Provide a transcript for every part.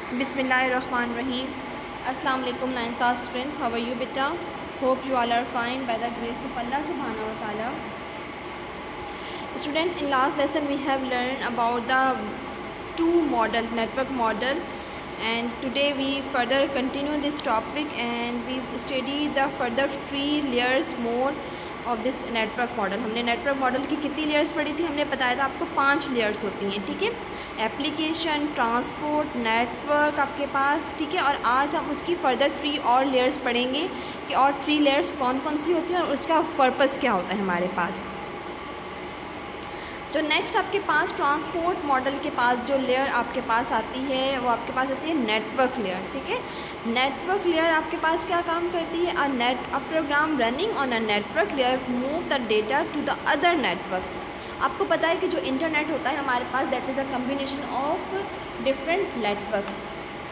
Bismillahirrahmanirrahim. Assalamu alaikum 9th class students. How are you beta? Hope you all are fine by the grace of Allah subhanahu wa ta'ala. Student, in last lesson we have learned about the two model, network model, and today we further continue this topic and we study the further 3 layers more of this network model. हमने network model की कितनी layers पढ़ी थी? हमने बताया था आपको 5 layers होती हैं, ठीक है। एप्लीकेशन, ट्रांसपोर्ट, नेटवर्क आपके पास, ठीक है। और आज हम उसकी फर्दर 3 और लेयर्स पढ़ेंगे कि और 3 लेयर्स कौन कौन सी होती हैं और उसका पर्पस क्या होता है हमारे पास। तो नेक्स्ट आपके पास ट्रांसपोर्ट मॉडल के पास जो लेयर आपके पास आती है वो आपके पास आती है नेटवर्क लेयर, ठीक है। नेटवर्क लेयर आपके पास क्या काम करती है? A program running on a network layer move the data to the other network. आपको पता है कि जो इंटरनेट होता है हमारे पास that is a combination of different networks,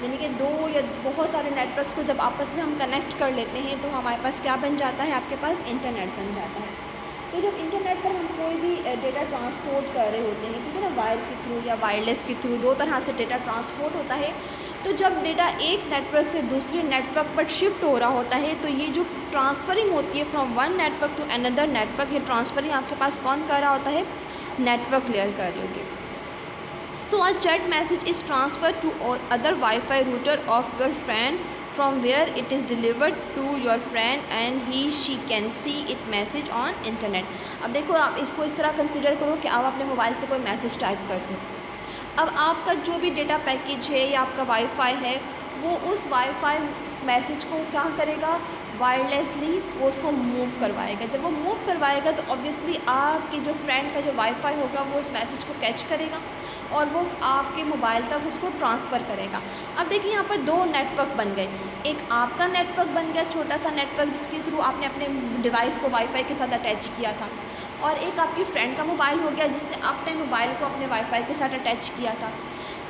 यानी कि 2 या बहुत सारे नेटवर्क्स को जब आपस में हम कनेक्ट कर लेते हैं तो हमारे पास क्या बन जाता है? आपके पास इंटरनेट बन जाता है। तो जब इंटरनेट पर हम कोई भी डेटा ट्रांसपोर्ट कर रहे होते हैं, ठीक है ना, वायर के थ्रू या वायरलेस के थ्रू, 2 तरह से डेटा ट्रांसपोर्ट होता है। तो जब डेटा एक नेटवर्क से दूसरे नेटवर्क पर शिफ्ट हो रहा होता है तो ये जो ट्रांसफरिंग होती है from one network to another network, ये ट्रांसफरिंग आपके पास कौन कर रहा होता है? नेटवर्क लेयर कर रही होगी। So a chat message is transfer to other WiFi router of your friend from where it is delivered to your friend and she can see it message on internet। अब देखो, आप इसको इस तरह consider करो कि आप अपने मोबाइल से कोई मैसेज टाइप करते हो। अब आपका जो भी डेटा पैकेज है या आपका वाईफाई है वो उस वाईफाई मैसेज को क्या करेगा? वायरलेसली वो उसको मूव करवाएगा। जब वो मूव करवाएगा तो ऑब्वियसली आपके जो फ्रेंड का जो वाईफाई होगा वो उस मैसेज को कैच करेगा और वो आपके मोबाइल तक उसको ट्रांसफ़र करेगा। अब देखिए यहाँ पर 2 नेटवर्क बन गए। एक आपका नेटवर्क बन गया, छोटा सा नेटवर्क जिसके थ्रू आपने अपने डिवाइस को वाईफाई के साथ अटैच किया था, और एक आपकी फ्रेंड का मोबाइल हो गया जिसने अपने मोबाइल को अपने वाईफाई के साथ अटैच किया था।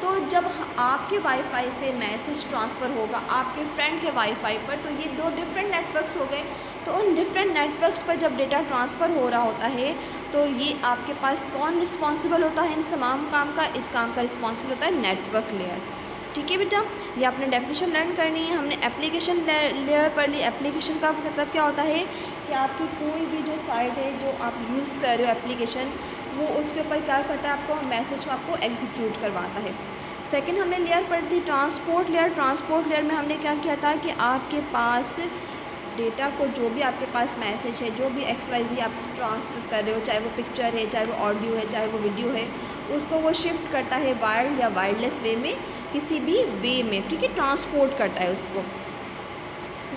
तो जब आपके वाईफाई से मैसेज ट्रांसफ़र होगा आपके फ्रेंड के वाईफाई पर, तो ये 2 डिफरेंट नेटवर्क्स हो गए। तो उन डिफरेंट नेटवर्क्स पर जब डेटा ट्रांसफ़र हो रहा होता है तो ये आपके पास कौन रिस्पॉन्सिबल होता है इन तमाम काम का? इस काम का रिस्पॉन्सिबल होता है नेटवर्क लेयर, ठीक है बेटा। ये आपने डेफिनेशन लर्न करनी है। हमने एप्लीकेशन लेयर पढ़ ली। एप्लीकेशन का मतलब क्या होता है कि आपकी कोई भी जो साइट है जो आप यूज़ कर रहे हो एप्लीकेशन, वो उसके ऊपर क्या करता है? आपको मैसेज को आपको एग्जीक्यूट करवाता है। सेकंड हमने लेयर पढ़ी थी ट्रांसपोर्ट लेयर। ट्रांसपोर्ट लेयर में हमने क्या किया था कि आपके पास डेटा को, जो भी आपके पास मैसेज है, जो भी XYZ आप ट्रांसफ़र कर रहे हो, चाहे वो पिक्चर है, चाहे वो ऑडियो है, चाहे वो वीडियो है, उसको वो शिफ्ट करता है वायर्ड या वायरलेस वे में, किसी भी वे में, ठीक है, ट्रांसपोर्ट करता है उसको।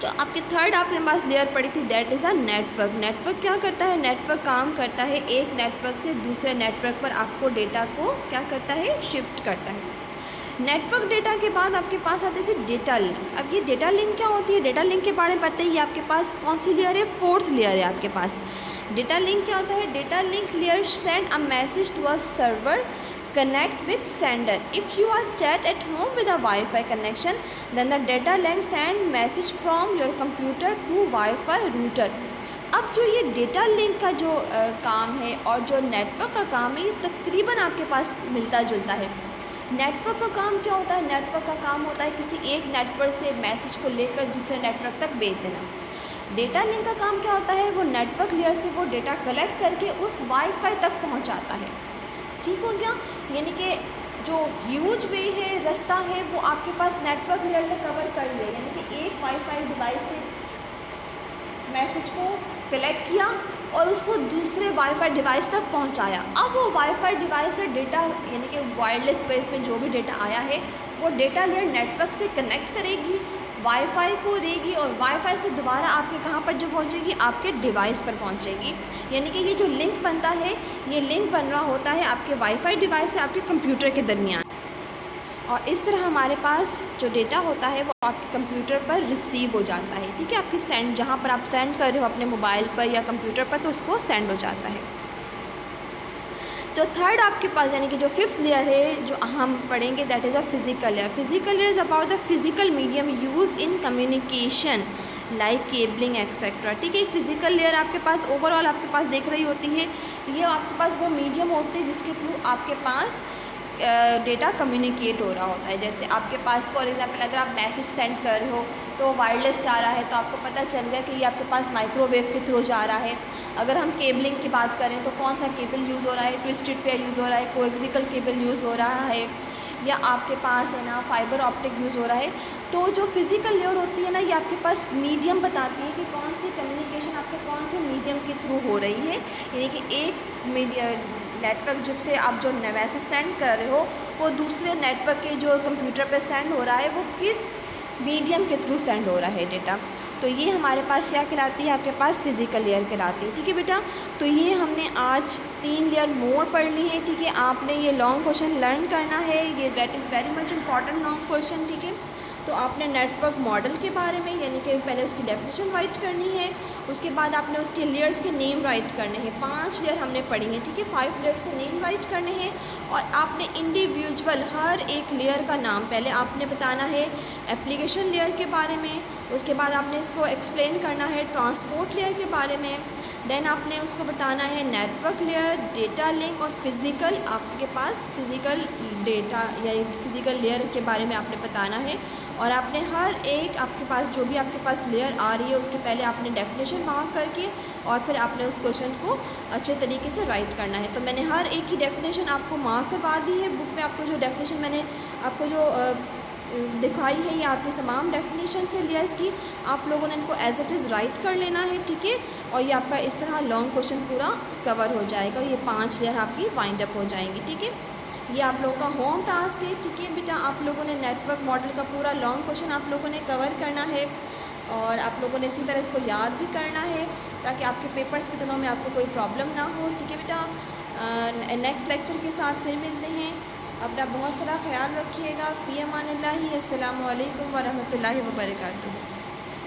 जो आपकी थर्ड आपके पास लेयर पड़ी थी that is a network. Network क्या करता है? नेटवर्क काम करता है एक नेटवर्क से दूसरे नेटवर्क पर आपको डेटा को क्या करता है? शिफ्ट करता है। नेटवर्क डेटा के बाद आपके पास आते थे डेटा लिंक। अब ये डेटा लिंक क्या होती है? डेटा लिंक के बारे में पता ही है आपके पास कौन सी लेयर है? 4th लेयर है आपके पास। डेटा लिंक क्या होता है? Data link layer send a message to a server connect with sender। if you are chat at home with a Wi-Fi connection then the data link send message from your computer to Wi-Fi router। अब जो ये data link का जो काम है और जो network का काम है ये तकरीबन आपके पास मिलता जुलता है। नेटवर्क का काम क्या होता है? नेटवर्क का काम होता है किसी एक नेटवर्क से मैसेज को लेकर दूसरे नेटवर्क तक भेज देना। डेटा लिंक का काम क्या होता है? वो नेटवर्क लेयर से वो डेटा कलेक्ट करके उस वाईफाई तक पहुंचाता है, ठीक हो गया। यानी कि जो ह्यूज वे है, रास्ता है, वो आपके पास नेटवर्क लेयर ने कवर कर लिया। यानी कि एक वाईफाई डिवाइस से मैसेज को कलेक्ट किया और उसको दूसरे वाईफाई डिवाइस तक पहुंचाया। अब वो वाईफाई डिवाइस से डेटा, यानी कि वायरलेस बेस में जो भी डेटा आया है वो डेटा लेयर नेटवर्क से कनेक्ट करेगी, वाईफाई को देगी और वाईफाई से दोबारा आपके कहाँ पर जो पहुँचेगी? आपके डिवाइस पर पहुँचेगी। यानी कि ये जो लिंक बनता है ये लिंक बन रहा होता है आपके वाईफाई डिवाइस से आपके कंप्यूटर के दरमियान, और इस तरह हमारे पास जो डेटा होता है वो आपके कंप्यूटर पर रिसीव हो जाता है, ठीक है। आपकी सेंड, जहाँ पर आप सेंड कर रहे हो अपने मोबाइल पर या कंप्यूटर पर, तो उसको सेंड हो जाता है। जो थर्ड आपके पास यानी कि जो 5th लेयर है जो हम पढ़ेंगे that is a physical layer. Physical layer is about the physical medium use in communication like cabling etcetera, ठीक है। फिज़िकल लेयर आपके पास ओवरऑल आपके पास देख रही होती है, ये आपके पास वो मीडियम होते हैं जिसके थ्रू आपके पास डेटा कम्युनिकेट हो रहा होता है। जैसे आपके पास फॉर एग्ज़ाम्पल अगर आप मैसेज सेंड कर रहे हो तो वायरलेस जा रहा है, तो आपको पता चल गया कि ये आपके पास माइक्रोवेव के थ्रू जा रहा है। अगर हम केबलिंग की बात करें तो कौन सा केबल यूज़ हो रहा है, ट्विस्टेड पेयर यूज़ हो रहा है, कोएक्सियल केबल यूज़ हो रहा है, या आपके पास है ना फाइबर ऑप्टिक यूज़ हो रहा है। तो जो फिज़िकल लेयर होती है ना, ये आपके पास मीडियम बताती है कि कौन सी कम्युनिकेशन आपके कौन से मीडियम के थ्रू हो रही है। यानी कि एक मीडिया नेटवर्क जिससे आप जो मैसेज सेंड कर रहे हो वो दूसरे नेटवर्क के जो कंप्यूटर पे सेंड हो रहा है वो किस मीडियम के थ्रू सेंड हो रहा है डेटा। तो ये हमारे पास क्या कहलाती है, आपके पास फिज़िकल लेयर कहलाती है। ठीक है बेटा, तो ये हमने आज 3 लेयर मोर पढ़ ली है। ठीक है, आपने ये लॉन्ग क्वेश्चन लर्न करना है, ये that is very much important long question. ठीक है, तो आपने नेटवर्क मॉडल के बारे में यानी कि पहले उसकी डेफिनेशन राइट करनी है, उसके बाद आपने उसके लेयर्स के नेम राइट करने हैं। 5 लेयर हमने पढ़ी हैं। ठीक है, 5 लेयर्स के नेम राइट करने हैं और आपने इंडिविजुअल हर एक लेयर का नाम पहले आपने बताना है एप्लीकेशन लेयर के बारे में, उसके बाद आपने इसको एक्सप्लेन करना है ट्रांसपोर्ट लेयर के बारे में, देन आपने उसको बताना है नेटवर्क लेयर, डेटा लिंक और फिज़िकल आपके पास फिज़िकल डेटा या फिज़िकल लेयर के बारे में आपने बताना है। और आपने हर एक आपके पास जो भी आपके पास लेयर आ रही है उसके पहले आपने डेफिनेशन मार्क करके और फिर आपने उस क्वेश्चन को अच्छे तरीके से राइट करना है। तो मैंने हर एक की डेफिनेशन आपको मार्क करवा दी है बुक में। आपको जो डेफिनेशन मैंने आपको जो दिखाई है ये आपकी तमाम डेफिनेशन से लिया, इसकी आप लोगों ने इनको एज इट इज़ राइट कर लेना है। ठीक है, और ये आपका इस तरह लॉन्ग क्वेश्चन पूरा कवर हो जाएगा। ये 5 लेयर आपकी वाइंड अप हो जाएंगी। ठीक है, ये आप लोगों का होम टास्क है। ठीक है बेटा, आप लोगों ने नेटवर्क मॉडल का पूरा लॉन्ग क्वेश्चन आप लोगों ने कवर करना है और आप लोगों ने इसी तरह इसको याद भी करना है ताकि आपके पेपर्स के दिनों में आपको कोई प्रॉब्लम ना हो। ठीक है बेटा, नेक्स्ट लेक्चर के साथ फिर मिलते हैं। अपना बहुत सारा ख्याल रखिएगा। फ़ी अमानिल्लाहि। अस्सलामु अलैकुम वरहमतुल्लाहि वबरकातुहू।